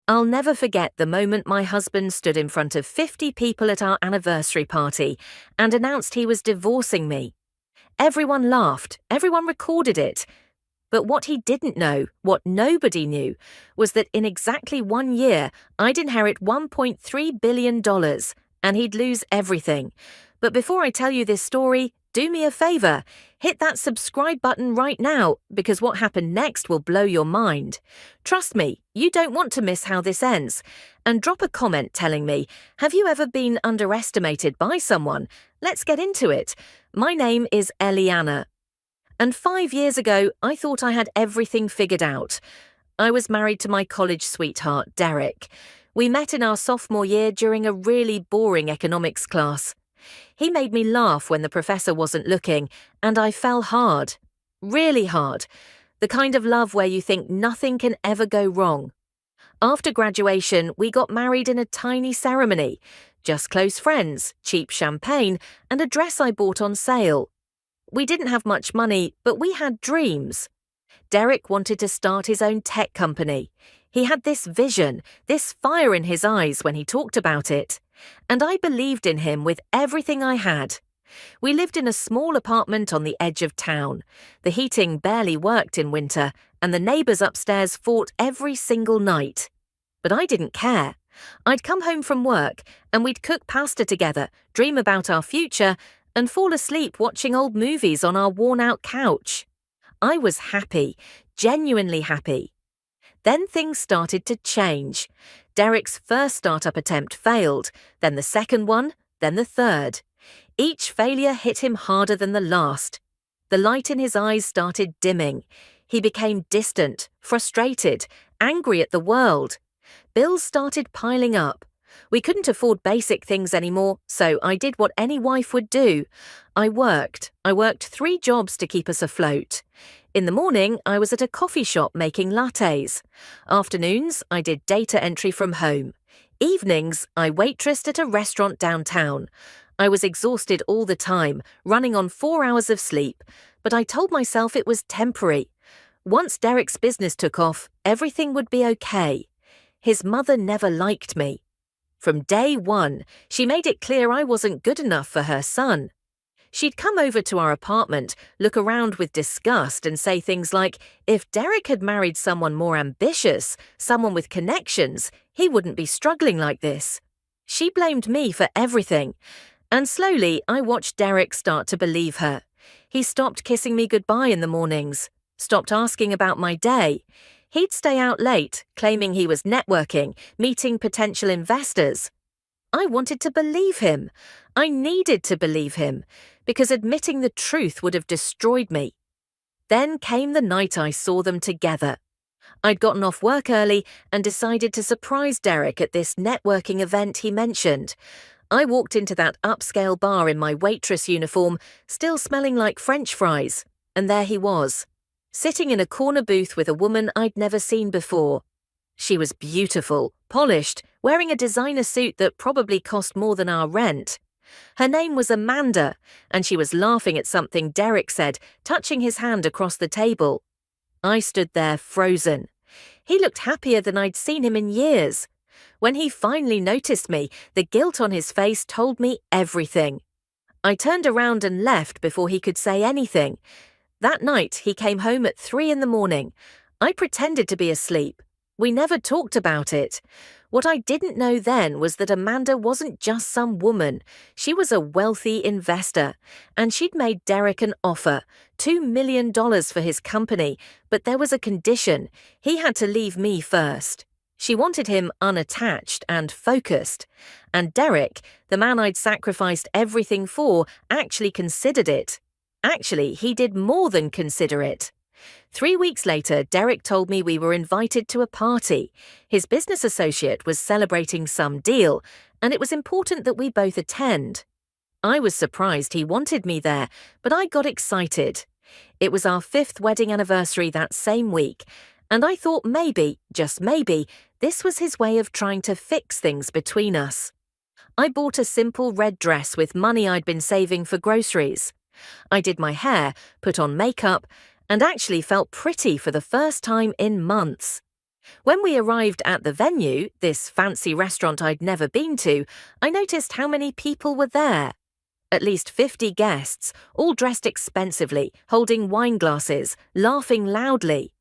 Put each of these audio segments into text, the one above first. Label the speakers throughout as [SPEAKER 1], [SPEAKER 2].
[SPEAKER 1] I'll never forget the moment my husband stood in front of 50 people at our anniversary party and announced he was divorcing me. Everyone laughed, everyone recorded it. But what he didn't know, what nobody knew, was that in exactly 1 year, I'd inherit $1.3 billion, and he'd lose everything. But before I tell you this story, do me a favor. Hit that subscribe button right now, because what happened next will blow your mind. Trust me, you don't want to miss how this ends. And drop a comment telling me, have you ever been underestimated by someone? Let's get into it. My name is Eliana. And 5 years ago, I thought I had everything figured out. I was married to my college sweetheart, Derek. We met in our sophomore year during a really boring economics class. He made me laugh when the professor wasn't looking, and I fell hard. Really hard. The kind of love where you think nothing can ever go wrong. After graduation, we got married in a tiny ceremony. Just close friends, cheap champagne, and a dress I bought on sale. We didn't have much money, but we had dreams. Derek wanted to start his own tech company. He had this vision, this fire in his eyes when he talked about it. And I believed in him with everything I had. We lived in a small apartment on the edge of town. The heating barely worked in winter, and the neighbours upstairs fought every single night. But I didn't care. I'd come home from work, and we'd cook pasta together, dream about our future, and fall asleep watching old movies on our worn-out couch. I was happy, genuinely happy. Then things started to change. Derek's first startup attempt failed, then the second one, then the third. Each failure hit him harder than the last. The light in his eyes started dimming. He became distant, frustrated, angry at the world. Bills started piling up. We couldn't afford basic things anymore, so I did what any wife would do. I worked 3 jobs to keep us afloat. In the morning, I was at a coffee shop making lattes. Afternoons, I did data entry from home. Evenings, I waitressed at a restaurant downtown. I was exhausted all the time, running on 4 hours of sleep, but I told myself it was temporary. Once Derek's business took off, everything would be okay. His mother never liked me. From day one, she made it clear I wasn't good enough for her son. She'd come over to our apartment, look around with disgust and say things like, if Derek had married someone more ambitious, someone with connections, he wouldn't be struggling like this. She blamed me for everything. And slowly, I watched Derek start to believe her. He stopped kissing me goodbye in the mornings, stopped asking about my day. He'd stay out late, claiming he was networking, meeting potential investors. I wanted to believe him. I needed to believe him, because admitting the truth would have destroyed me. Then came the night I saw them together. I'd gotten off work early and decided to surprise Derek at this networking event he mentioned. I walked into that upscale bar in my waitress uniform, still smelling like French fries, and there he was, sitting in a corner booth with a woman I'd never seen before. She was beautiful, polished, wearing a designer suit that probably cost more than our rent. Her name was Amanda, and she was laughing at something Derek said, touching his hand across the table. I stood there frozen. He looked happier than I'd seen him in years. When he finally noticed me, the guilt on his face told me everything. I turned around and left before he could say anything. That night, he came home at 3 a.m. I pretended to be asleep. We never talked about it. What I didn't know then was that Amanda wasn't just some woman. She was a wealthy investor, and she'd made Derek an offer, $2 million for his company, but there was a condition. He had to leave me first. She wanted him unattached and focused. And Derek, the man I'd sacrificed everything for, actually considered it. Actually, he did more than consider it. 3 weeks later, Derek told me we were invited to a party. His business associate was celebrating some deal, and it was important that we both attend. I was surprised he wanted me there, but I got excited. It was our 5th wedding anniversary that same week, and I thought maybe, just maybe, this was his way of trying to fix things between us. I bought a simple red dress with money I'd been saving for groceries. I did my hair, put on makeup, and actually felt pretty for the first time in months. When we arrived at the venue, this fancy restaurant I'd never been to, I noticed how many people were there. At least 50 guests, all dressed expensively, holding wine glasses, laughing loudly.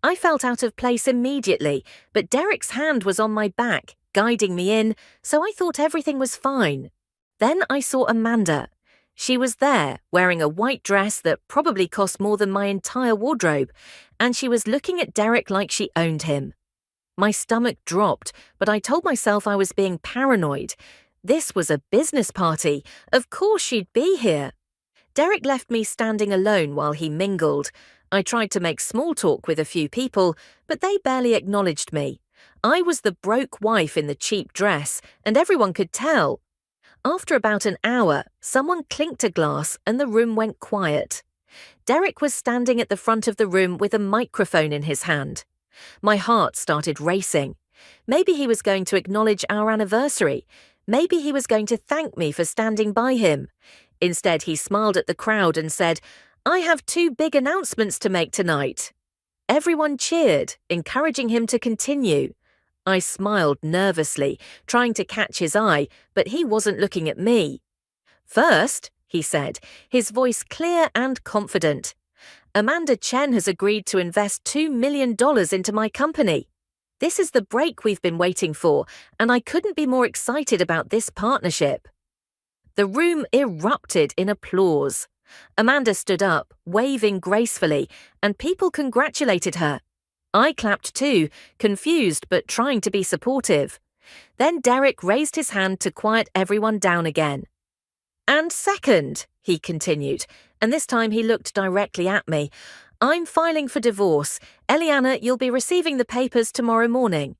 [SPEAKER 1] I felt out of place immediately, but Derek's hand was on my back, guiding me in, so I thought everything was fine. Then I saw Amanda. She was there, wearing a white dress that probably cost more than my entire wardrobe, and she was looking at Derek like she owned him. My stomach dropped, but I told myself I was being paranoid. This was a business party. Of course she'd be here. Derek left me standing alone while he mingled. I tried to make small talk with a few people, but they barely acknowledged me. I was the broke wife in the cheap dress, and everyone could tell. After about an hour, someone clinked a glass and the room went quiet. Derek was standing at the front of the room with a microphone in his hand. My heart started racing. Maybe he was going to acknowledge our anniversary. Maybe he was going to thank me for standing by him. Instead, he smiled at the crowd and said, "I have 2 big announcements to make tonight." Everyone cheered, encouraging him to continue. I smiled nervously, trying to catch his eye, but he wasn't looking at me. "First," he said, his voice clear and confident, "Amanda Chen has agreed to invest $2 million into my company. This is the break we've been waiting for, and I couldn't be more excited about this partnership." The room erupted in applause. Amanda stood up, waving gracefully, and people congratulated her. I clapped too, confused but trying to be supportive. Then Derek raised his hand to quiet everyone down again. "And second," he continued, and this time he looked directly at me, "I'm filing for divorce. Eliana, you'll be receiving the papers tomorrow morning."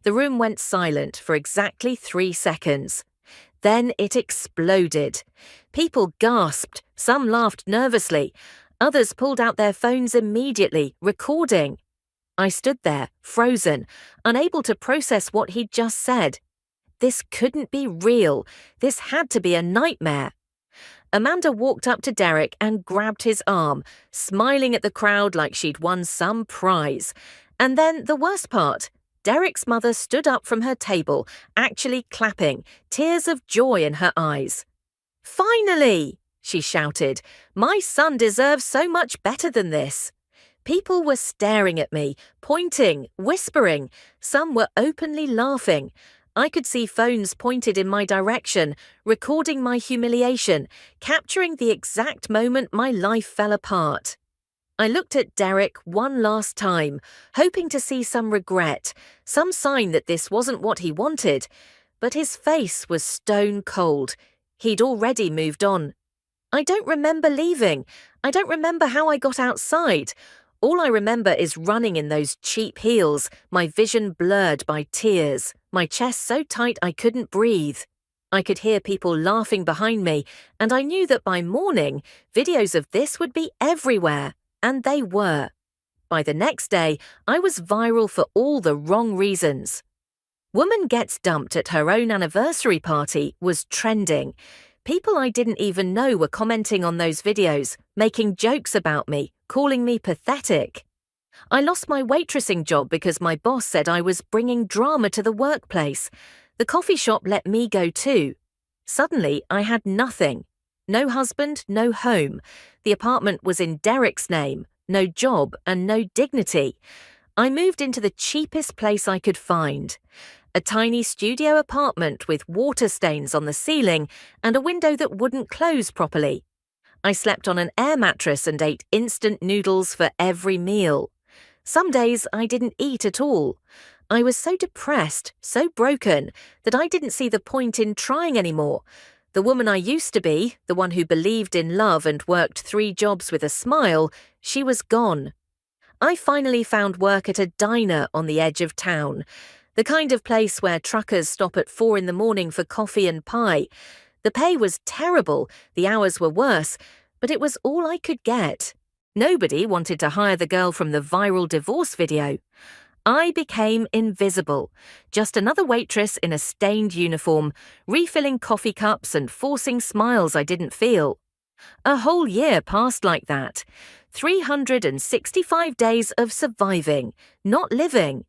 [SPEAKER 1] The room went silent for exactly 3 seconds. Then it exploded. People gasped, some laughed nervously, others pulled out their phones immediately, recording. I stood there, frozen, unable to process what he'd just said. This couldn't be real. This had to be a nightmare. Amanda walked up to Derek and grabbed his arm, smiling at the crowd like she'd won some prize. And then the worst part, Derek's mother stood up from her table, actually clapping, tears of joy in her eyes. "Finally!" she shouted. "My son deserves so much better than this." People were staring at me, pointing, whispering. Some were openly laughing. I could see phones pointed in my direction, recording my humiliation, capturing the exact moment my life fell apart. I looked at Derek one last time, hoping to see some regret, some sign that this wasn't what he wanted. But his face was stone cold. He'd already moved on. I don't remember leaving. I don't remember how I got outside. All I remember is running in those cheap heels, my vision blurred by tears, my chest so tight I couldn't breathe. I could hear people laughing behind me, and I knew that by morning, videos of this would be everywhere, and they were. By the next day, I was viral for all the wrong reasons. "Woman gets dumped at her own anniversary party" was trending. People I didn't even know were commenting on those videos, making jokes about me, calling me pathetic. I lost my waitressing job because my boss said I was bringing drama to the workplace. The coffee shop let me go too. Suddenly, I had nothing. No husband, no home. The apartment was in Derek's name, no job and no dignity. I moved into the cheapest place I could find. A tiny studio apartment with water stains on the ceiling and a window that wouldn't close properly. I slept on an air mattress and ate instant noodles for every meal. Some days I didn't eat at all. I was so depressed, so broken, that I didn't see the point in trying anymore. The woman I used to be, the one who believed in love and worked 3 jobs with a smile, she was gone. I finally found work at a diner on the edge of town. The kind of place where truckers stop at 4 in the morning for coffee and pie. The pay was terrible, the hours were worse, but it was all I could get. Nobody wanted to hire the girl from the viral divorce video. I became invisible, just another waitress in a stained uniform, refilling coffee cups and forcing smiles I didn't feel. A whole year passed like that. 365 days of surviving, not living.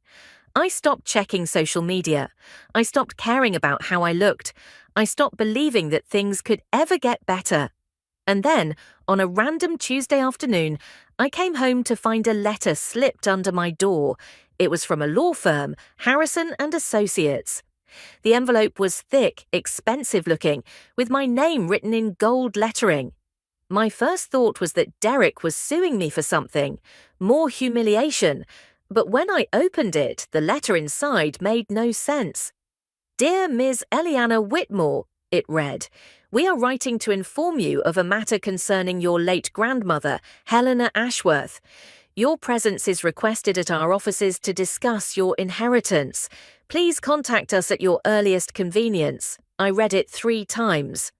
[SPEAKER 1] I stopped checking social media. I stopped caring about how I looked. I stopped believing that things could ever get better. And then, on a random Tuesday afternoon, I came home to find a letter slipped under my door. It was from a law firm, Harrison and Associates. The envelope was thick, expensive looking, with my name written in gold lettering. My first thought was that Derek was suing me for something, more humiliation, but when I opened it, the letter inside made no sense. Dear Ms. Eliana Whitmore, it read, we are writing to inform you of a matter concerning your late grandmother, Helena Ashworth. Your presence is requested at our offices to discuss your inheritance. Please contact us at your earliest convenience. I read it 3 times.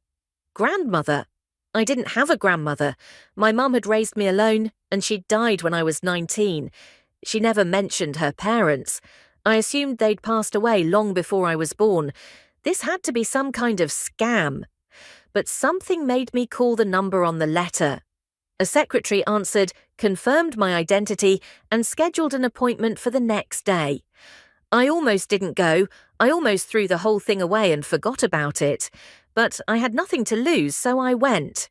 [SPEAKER 1] Grandmother? I didn't have a grandmother. My mum had raised me alone, and she died when I was 19. She never mentioned her parents. I assumed they'd passed away long before I was born. This had to be some kind of scam. But something made me call the number on the letter. A secretary answered, confirmed my identity, and scheduled an appointment for the next day. I almost didn't go. I almost threw the whole thing away and forgot about it. But I had nothing to lose, so I went.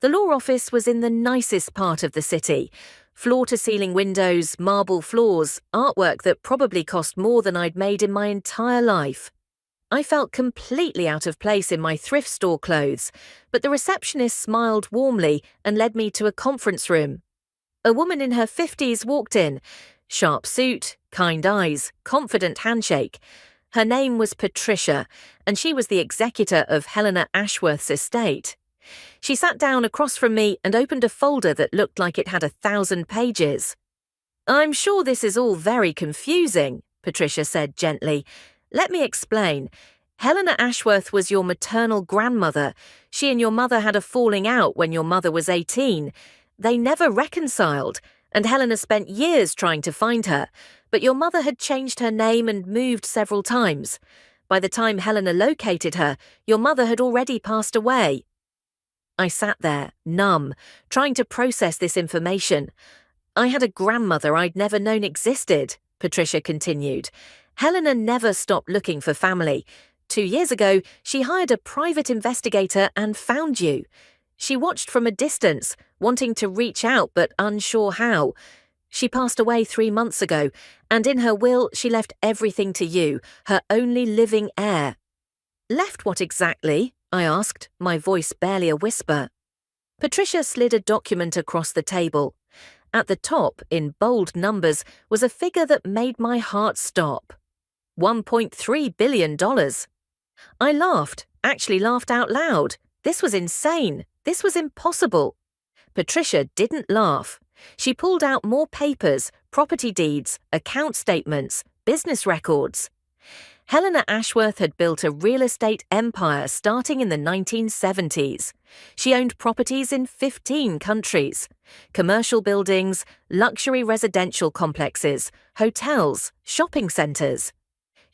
[SPEAKER 1] The law office was in the nicest part of the city. Floor-to-ceiling windows, marble floors, artwork that probably cost more than I'd made in my entire life. I felt completely out of place in my thrift store clothes, but the receptionist smiled warmly and led me to a conference room. A woman in her 50s walked in. Sharp suit, kind eyes, confident handshake. Her name was Patricia, and she was the executor of Helena Ashworth's estate. She sat down across from me and opened a folder that looked like it had 1,000 pages. I'm sure this is all very confusing, Patricia said gently. Let me explain. Helena Ashworth was your maternal grandmother. She and your mother had a falling out when your mother was 18. They never reconciled, and Helena spent years trying to find her, but your mother had changed her name and moved several times. By the time Helena located her, your mother had already passed away. I sat there, numb, trying to process this information. I had a grandmother I'd never known existed, Patricia continued. Helena never stopped looking for family. 2 years ago, she hired a private investigator and found you. She watched from a distance, wanting to reach out but unsure how. She passed away 3 months ago, and in her will she left everything to you, her only living heir. Left what exactly? I asked, my voice barely a whisper. Patricia slid a document across the table. At the top, in bold numbers, was a figure that made my heart stop. $1.3 billion. I laughed, actually laughed out loud. This was insane. This was impossible. Patricia didn't laugh. She pulled out more papers, property deeds, account statements, business records. Helena Ashworth had built a real estate empire starting in the 1970s. She owned properties in 15 countries, commercial buildings, luxury residential complexes, hotels, shopping centres.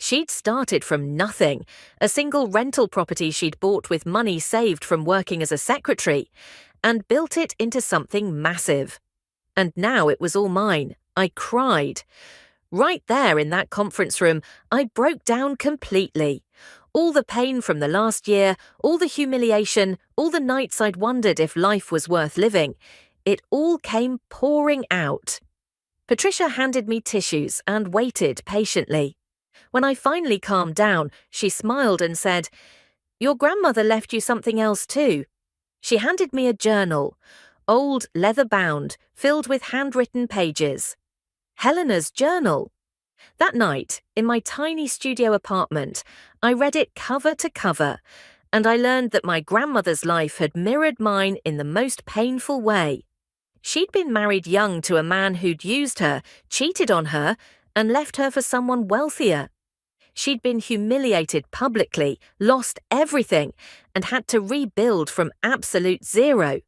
[SPEAKER 1] She'd started from nothing, a single rental property she'd bought with money saved from working as a secretary, and built it into something massive. And now it was all mine. I cried. Right there in that conference room, I broke down completely. All the pain from the last year, all the humiliation, all the nights I'd wondered if life was worth living, it all came pouring out. Patricia handed me tissues and waited patiently. When I finally calmed down, she smiled and said, "Your grandmother left you something else too." She handed me a journal, old, leather-bound, filled with handwritten pages. Helena's journal. That night, in my tiny studio apartment, I read it cover to cover, and I learned that my grandmother's life had mirrored mine in the most painful way. She'd been married young to a man who'd used her, cheated on her, and left her for someone wealthier. She'd been humiliated publicly, lost everything, and had to rebuild from absolute zero.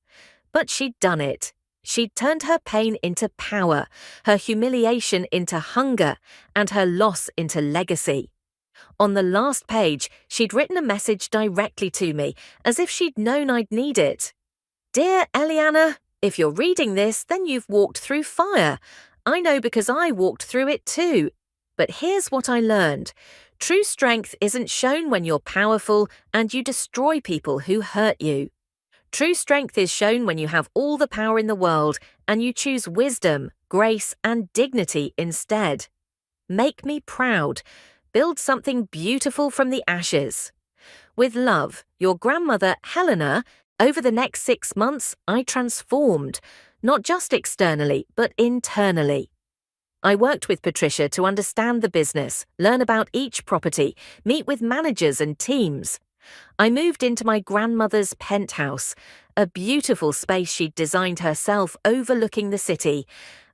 [SPEAKER 1] But she'd done it. She'd turned her pain into power, her humiliation into hunger, and her loss into legacy. On the last page, she'd written a message directly to me, as if she'd known I'd need it. Dear Eliana, if you're reading this, then you've walked through fire. I know because I walked through it too. But here's what I learned. True strength isn't shown when you're powerful and you destroy people who hurt you. True strength is shown when you have all the power in the world and you choose wisdom, grace, and dignity instead. Make me proud. Build something beautiful from the ashes. With love, your grandmother, Helena. Over the next 6 months, I transformed, not just externally, but internally. I worked with Patricia to understand the business, learn about each property, meet with managers and teams. I moved into my grandmother's penthouse, a beautiful space she'd designed herself overlooking the city.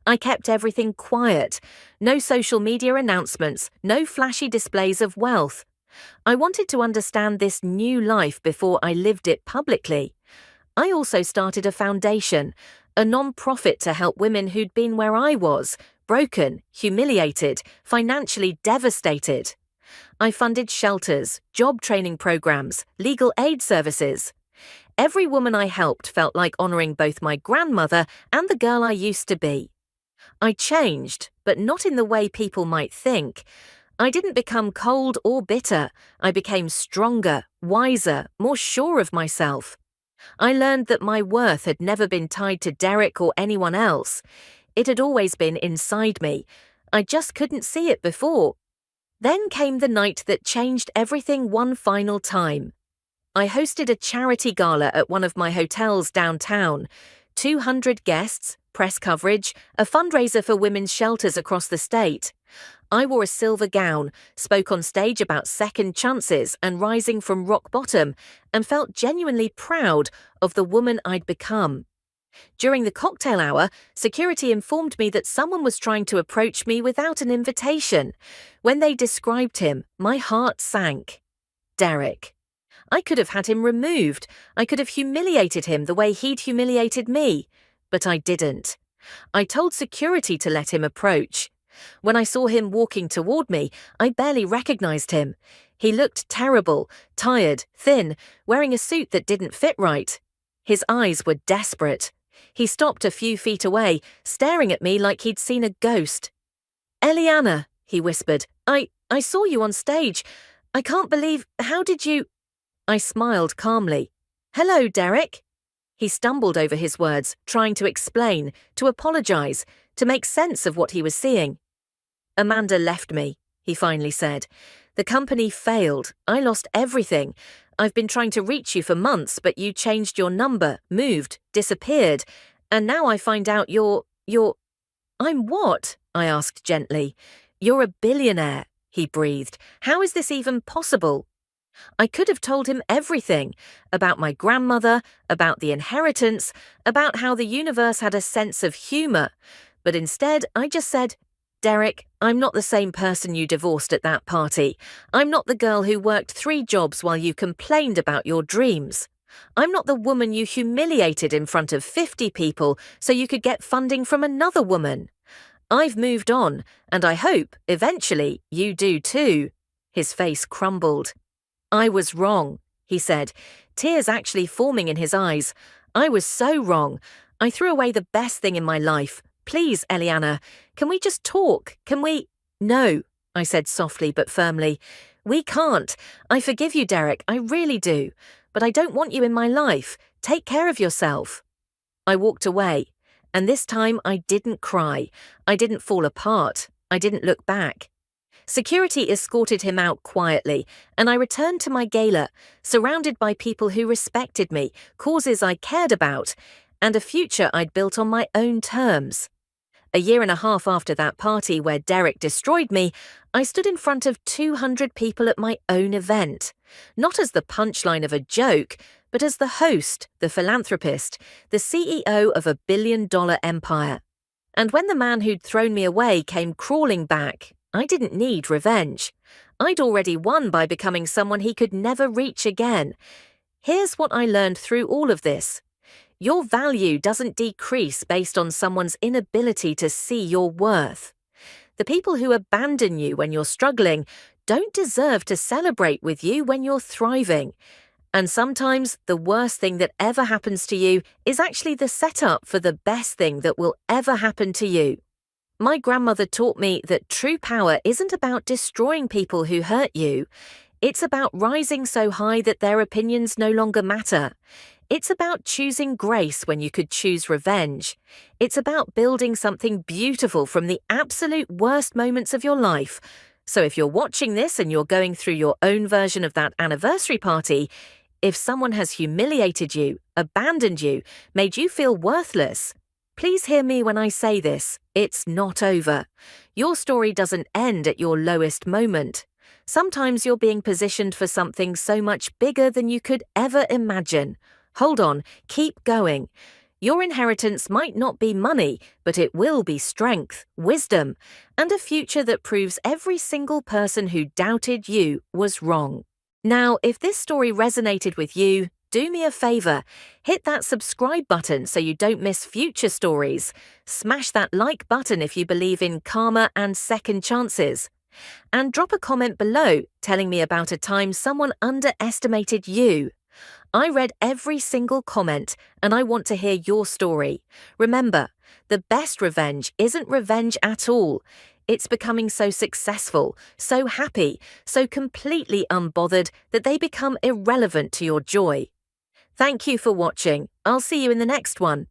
[SPEAKER 1] I kept everything quiet, no social media announcements, no flashy displays of wealth. I wanted to understand this new life before I lived it publicly. I also started a foundation, a non-profit to help women who'd been where I was, broken, humiliated, financially devastated. I funded shelters, job training programs, legal aid services. Every woman I helped felt like honoring both my grandmother and the girl I used to be. I changed, but not in the way people might think. I didn't become cold or bitter. I became stronger, wiser, more sure of myself. I learned that my worth had never been tied to Derek or anyone else. It had always been inside me. I just couldn't see it before. Then came the night that changed everything one final time. I hosted a charity gala at one of my hotels downtown. 200 guests, press coverage, a fundraiser for women's shelters across the state. I wore a silver gown, spoke on stage about second chances and rising from rock bottom, and felt genuinely proud of the woman I'd become. During the cocktail hour, security informed me that someone was trying to approach me without an invitation. When they described him, my heart sank. Derek. I could have had him removed. I could have humiliated him the way he'd humiliated me. But I didn't. I told security to let him approach. When I saw him walking toward me, I barely recognized him. He looked terrible, tired, thin, wearing a suit that didn't fit right. His eyes were desperate. He stopped a few feet away, staring at me like he'd seen a ghost. Eliana, he whispered, I saw you on stage. I can't believe, how did you… I smiled calmly. Hello, Derek. He stumbled over his words, trying to explain, to apologize, to make sense of what he was seeing. Amanda left me, he finally said. The company failed. I lost everything. I've been trying to reach you for months, but you changed your number, moved, disappeared, and now I find out you're… I'm what? I asked gently. You're a billionaire, he breathed. How is this even possible? I could have told him everything, about my grandmother, about the inheritance, about how the universe had a sense of humor, but instead I just said, Derek, I'm not the same person you divorced at that party. I'm not the girl who worked 3 jobs while you complained about your dreams. I'm not the woman you humiliated in front of 50 people so you could get funding from another woman. I've moved on, and I hope, eventually, you do too. His face crumbled. I was wrong, he said, tears actually forming in his eyes. I was so wrong. I threw away the best thing in my life. Please, Eliana, can we just talk? Can we… No, I said softly but firmly. We can't. I forgive you, Derek, I really do. But I don't want you in my life. Take care of yourself. I walked away, and this time I didn't cry. I didn't fall apart. I didn't look back. Security escorted him out quietly, and I returned to my gala, surrounded by people who respected me, causes I cared about, and a future I'd built on my own terms. A year and a half after that party where Derek destroyed me, I stood in front of 200 people at my own event, not as the punchline of a joke, but as the host, the philanthropist, the CEO of a billion-dollar empire. And when the man who'd thrown me away came crawling back, I didn't need revenge. I'd already won by becoming someone he could never reach again. Here's what I learned through all of this. Your value doesn't decrease based on someone's inability to see your worth. The people who abandon you when you're struggling don't deserve to celebrate with you when you're thriving. And sometimes the worst thing that ever happens to you is actually the setup for the best thing that will ever happen to you. My grandmother taught me that true power isn't about destroying people who hurt you. It's about rising so high that their opinions no longer matter. It's about choosing grace when you could choose revenge. It's about building something beautiful from the absolute worst moments of your life. So if you're watching this and you're going through your own version of that anniversary party, if someone has humiliated you, abandoned you, made you feel worthless, please hear me when I say this. It's not over. Your story doesn't end at your lowest moment. Sometimes you're being positioned for something so much bigger than you could ever imagine. Hold on, keep going. Your inheritance might not be money, but it will be strength, wisdom, and a future that proves every single person who doubted you was wrong. Now, if this story resonated with you, do me a favor. Hit that subscribe button so you don't miss future stories. Smash that like button if you believe in karma and second chances. And drop a comment below telling me about a time someone underestimated you. I read every single comment, and I want to hear your story. Remember, the best revenge isn't revenge at all. It's becoming so successful, so happy, so completely unbothered that they become irrelevant to your joy. Thank you for watching. I'll see you in the next one.